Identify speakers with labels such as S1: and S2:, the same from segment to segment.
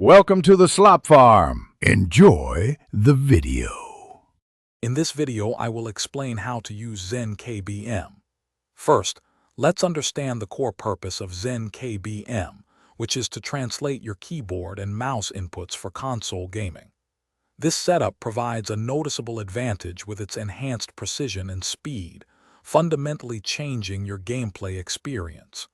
S1: Welcome to the Slop Farm. Enjoy the video.
S2: In this video, I will explain how to use Zen KBM. First, let's understand the core purpose of Zen KBM, which is to translate your keyboard and mouse inputs for console gaming. This setup provides a noticeable advantage with its enhanced precision and speed, fundamentally changing your gameplay experience.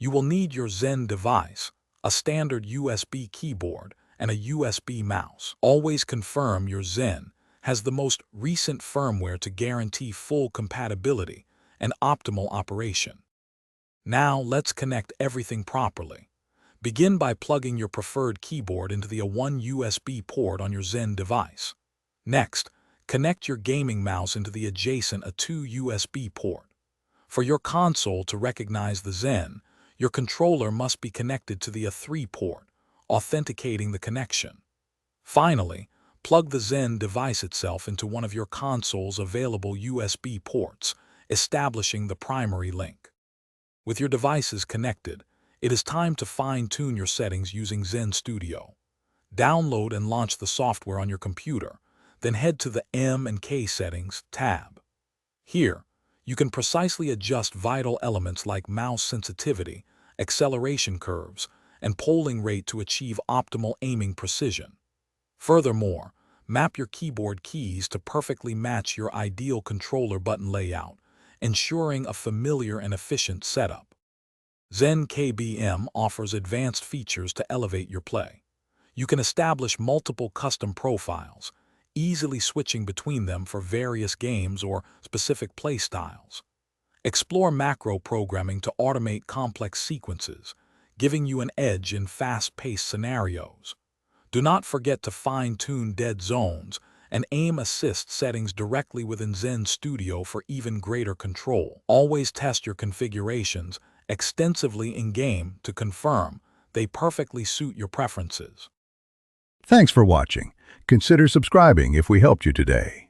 S2: You will need your Zen device, a standard USB keyboard, and a USB mouse. Always confirm your Zen has the most recent firmware to guarantee full compatibility and optimal operation. Now let's connect everything properly. Begin by plugging your preferred keyboard into the one USB port on your Zen device. Next, connect your gaming mouse into the adjacent two USB port. For your console to recognize the Zen, your controller must be connected to the 3 port, authenticating the connection. Finally, plug the Zen device itself into one of your console's available USB ports, establishing the primary link. With your devices connected, it is time to fine-tune your settings using Zen Studio. Download and launch the software on your computer, then head to the M and K Settings tab. Here, you can precisely adjust vital elements like mouse sensitivity, acceleration curves, and polling rate to achieve optimal aiming precision. Furthermore, map your keyboard keys to perfectly match your ideal controller button layout, ensuring a familiar and efficient setup. Zen KBM offers advanced features to elevate your play. You can establish multiple custom profiles, easily switching between them for various games or specific play styles. Explore macro programming to automate complex sequences, giving you an edge in fast-paced scenarios. Do not forget to fine-tune dead zones and aim assist settings directly within Zen Studio for even greater control. Always test your configurations extensively in-game to confirm they perfectly suit your preferences.
S1: Thanks for watching. Consider subscribing if we helped you today.